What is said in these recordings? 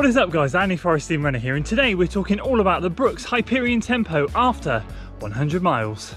What is up guys, Andy Forest Team Runner here, and today we're talking all about the Brooks Hyperion Tempo after 100 miles.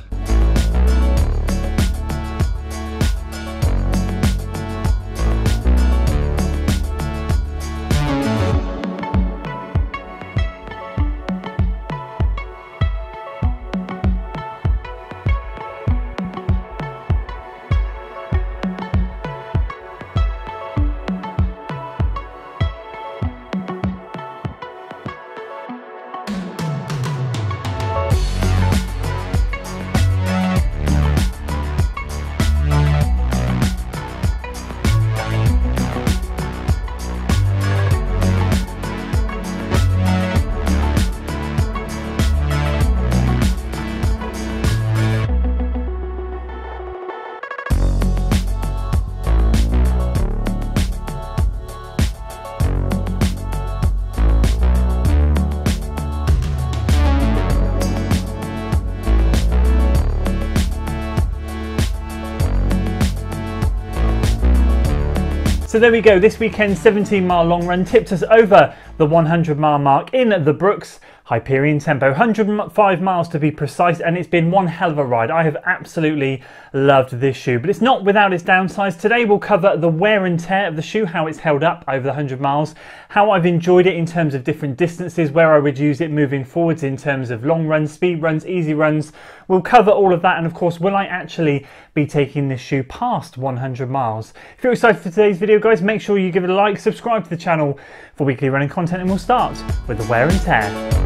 So there we go, this weekend's 17-mile long run tipped us over the 100-mile mark in the Brooks Hyperion Tempo, 105 miles to be precise, and it's been one hell of a ride. I have absolutely loved this shoe, but it's not without its downsides. Today we'll cover the wear and tear of the shoe, how it's held up over the 100 miles, how I've enjoyed it in terms of different distances, where I would use it moving forwards in terms of long runs, speed runs, easy runs. We'll cover all of that, and of course, will I actually be taking this shoe past 100 miles? If you're excited for today's video, guys, make sure you give it a like, subscribe to the channel for weekly running content, and we'll start with the wear and tear.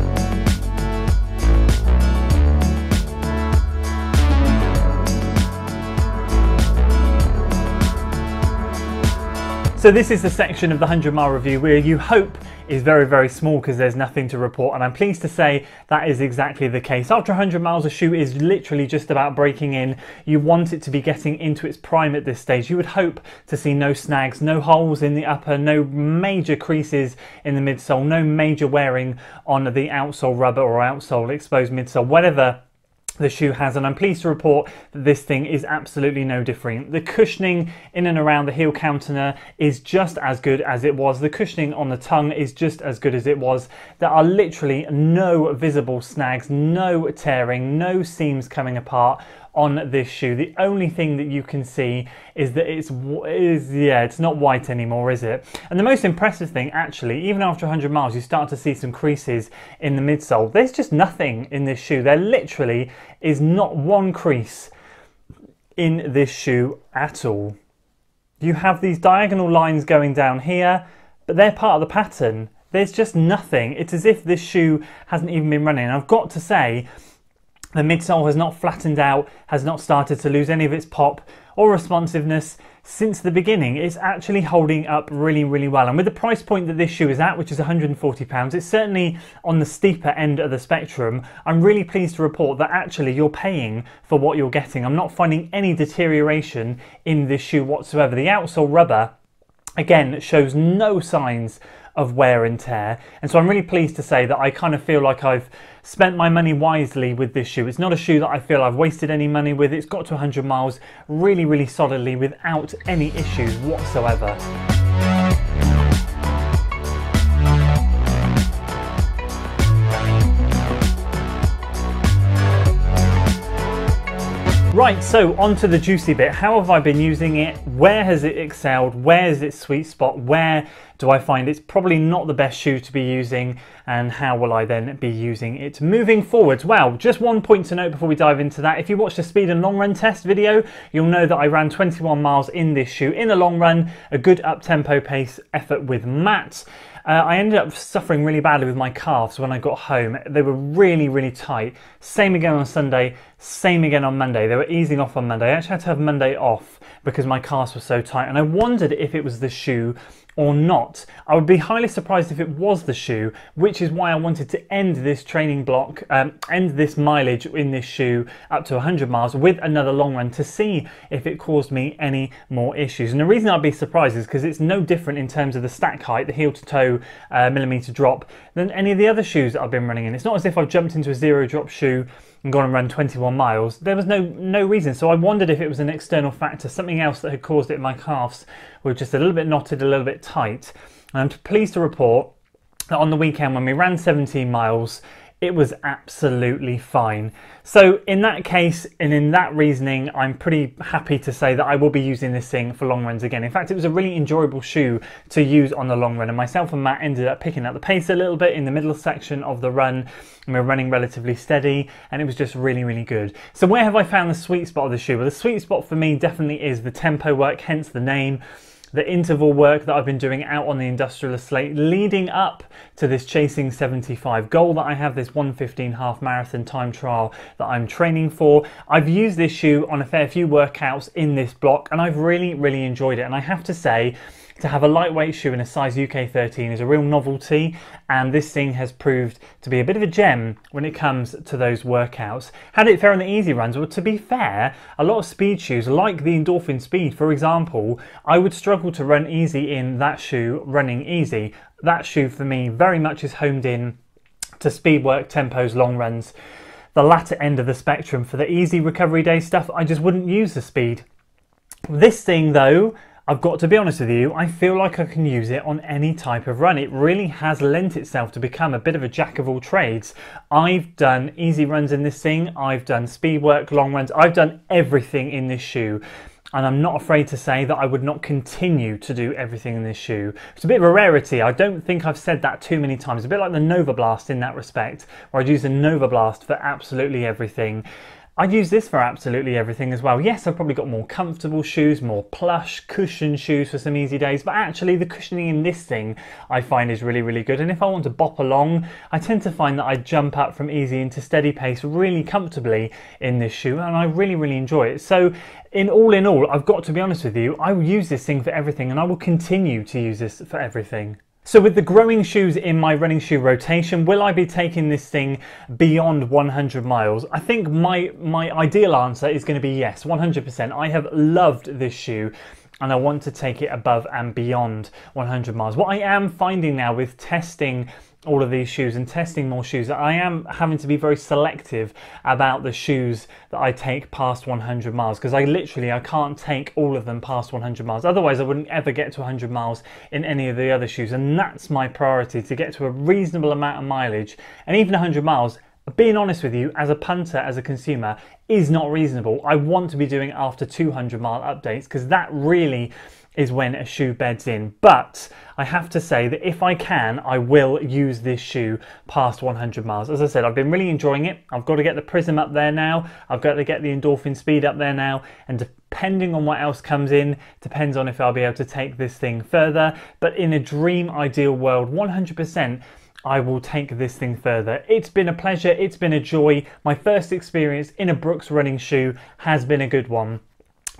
So this is the section of the 100-mile review where you hope is very, very small because there's nothing to report, and I'm pleased to say that is exactly the case. After 100 miles, a shoe is literally just about breaking in. You want it to be getting into its prime at this stage. You would hope to see no snags, no holes in the upper, no major creases in the midsole, no major wearing on the outsole rubber or outsole exposed midsole, whatever the shoe has, and I'm pleased to report that this thing is absolutely no different. The cushioning in and around the heel counter is just as good as it was. The cushioning on the tongue is just as good as it was. There are literally no visible snags, no tearing, no seams coming apart on this shoe. The only thing that you can see is that it's not white anymore, is it? And the most impressive thing, actually, even after 100 miles, you start to see some creases in the midsole. There's just nothing in this shoe. There literally is not one crease in this shoe at all. You have these diagonal lines going down here, but they're part of the pattern. There's just nothing. It's as if this shoe hasn't even been running. And I've got to say, the midsole has not flattened out, has not started to lose any of its pop or responsiveness since the beginning. It's actually holding up really, really well. And with the price point that this shoe is at, which is £140, it's certainly on the steeper end of the spectrum. I'm really pleased to report that actually you're paying for what you're getting. I'm not finding any deterioration in this shoe whatsoever. The outsole rubber, again, shows no signs of wear and tear, and so I'm really pleased to say that I kind of feel like I've spent my money wisely with this shoe. It's not a shoe that I feel I've wasted any money with. It's got to 100 miles really, really solidly without any issues whatsoever. Right, so on to the juicy bit. How have I been using it? Where has it excelled? Where is its sweet spot? Where do I find it's probably not the best shoe to be using? And how will I then be using it moving forwards? Well, just one point to note before we dive into that. If you watched the speed and long run test video, you'll know that I ran 21 miles in this shoe in a long run, a good up-tempo pace effort with Matt. I ended up suffering really badly with my calves when I got home. They were really, really tight. Same again on Sunday, same again on Monday. They were easing off on Monday. I actually had to have Monday off because my calves were so tight, and I wondered if it was the shoe or not. I would be highly surprised if it was the shoe, which is why I wanted to end this training block, end this mileage in this shoe up to 100 miles with another long run to see if it caused me any more issues. And the reason I'd be surprised is because it's no different in terms of the stack height, the heel to toe millimeter drop, than any of the other shoes that I've been running in. It's not as if I've jumped into a zero drop shoe and gone and run 21 miles. There was no reason. So I wondered if it was an external factor, something else that had caused it. My calves were just a little bit knotted, a little bit tight. And I'm pleased to report that on the weekend when we ran 17 miles, it was absolutely fine. So in that case, and in that reasoning, I'm pretty happy to say that I will be using this thing for long runs again. In fact, it was a really enjoyable shoe to use on the long run, and myself and Matt ended up picking up the pace a little bit in the middle section of the run, and we were running relatively steady, and it was just really, really good. So where have I found the sweet spot of the shoe? Well, the sweet spot for me definitely is the tempo work, hence the name. The interval work that I've been doing out on the industrial estate leading up to this Chasing 75 goal that I have, this 1:15 half marathon time trial that I'm training for. I've used this shoe on a fair few workouts in this block, and I've really, really enjoyed it. And I have to say, to have a lightweight shoe in a size UK 13 is a real novelty, and this thing has proved to be a bit of a gem when it comes to those workouts. How did it fare on the easy runs? Well, to be fair, a lot of speed shoes, like the Endorphin Speed, for example, I would struggle to run easy in that shoe running easy. That shoe for me very much is homed in to speed work, tempos, long runs. The latter end of the spectrum for the easy recovery day stuff, I just wouldn't use the speed. This thing though, I've got to be honest with you, I feel like I can use it on any type of run. It really has lent itself to become a bit of a jack of all trades. I've done easy runs in this thing, I've done speed work, long runs, I've done everything in this shoe. And I'm not afraid to say that I would not continue to do everything in this shoe. It's a bit of a rarity. I don't think I've said that too many times. A bit like the Nova Blast in that respect, where I'd use the Nova Blast for absolutely everything. I'd use this for absolutely everything as well. Yes, I've probably got more comfortable shoes, more plush cushion shoes for some easy days, but actually the cushioning in this thing I find is really, really good. And if I want to bop along, I tend to find that I jump up from easy into steady pace really comfortably in this shoe, and I really, really enjoy it. So in all, I've got to be honest with you, I will use this thing for everything, and I will continue to use this for everything. So with the growing shoes in my running shoe rotation, will I be taking this thing beyond 100 miles? I think my ideal answer is going to be yes, 100%. I have loved this shoe, and I want to take it above and beyond 100 miles. What I am finding now with testing all of these shoes and testing more shoes, I am having to be very selective about the shoes that I take past 100 miles, because I can't take all of them past 100 miles. Otherwise I wouldn't ever get to 100 miles in any of the other shoes, and that's my priority, to get to a reasonable amount of mileage. And even 100 miles, being honest with you, as a punter, as a consumer, is not reasonable. I want to be doing after 200 mile updates, because that really is when a shoe beds in. But I have to say that if I can, I will use this shoe past 100 miles. As I said, I've been really enjoying it. I've got to get the Prism up there now. I've got to get the Endorphin Speed up there now. And depending on what else comes in, depends on if I'll be able to take this thing further. But in a dream ideal world, 100%, I will take this thing further. It's been a pleasure. It's been a joy. My first experience in a Brooks running shoe has been a good one.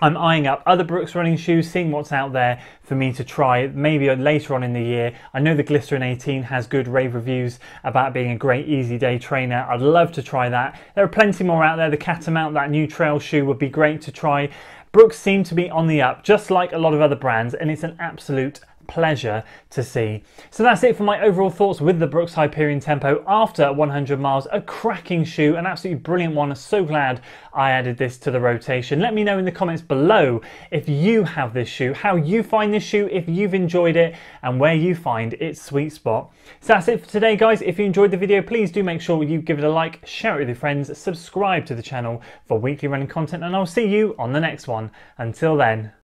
I'm eyeing up other Brooks running shoes, seeing what's out there for me to try maybe later on in the year. I know the Glycerin 18 has good rave reviews about being a great easy day trainer. I'd love to try that. There are plenty more out there. The Catamount, that new trail shoe, would be great to try. Brooks seem to be on the up, just like a lot of other brands, and it's an absolute pleasure to see. So that's it for my overall thoughts with the Brooks Hyperion Tempo after 100 miles. A cracking shoe, an absolutely brilliant one. So glad I added this to the rotation. Let me know in the comments below if you have this shoe, how you find this shoe, if you've enjoyed it, and where you find its sweet spot. So that's it for today, guys. If you enjoyed the video, please do make sure you give it a like, share it with your friends, subscribe to the channel for weekly running content, and I'll see you on the next one. Until then.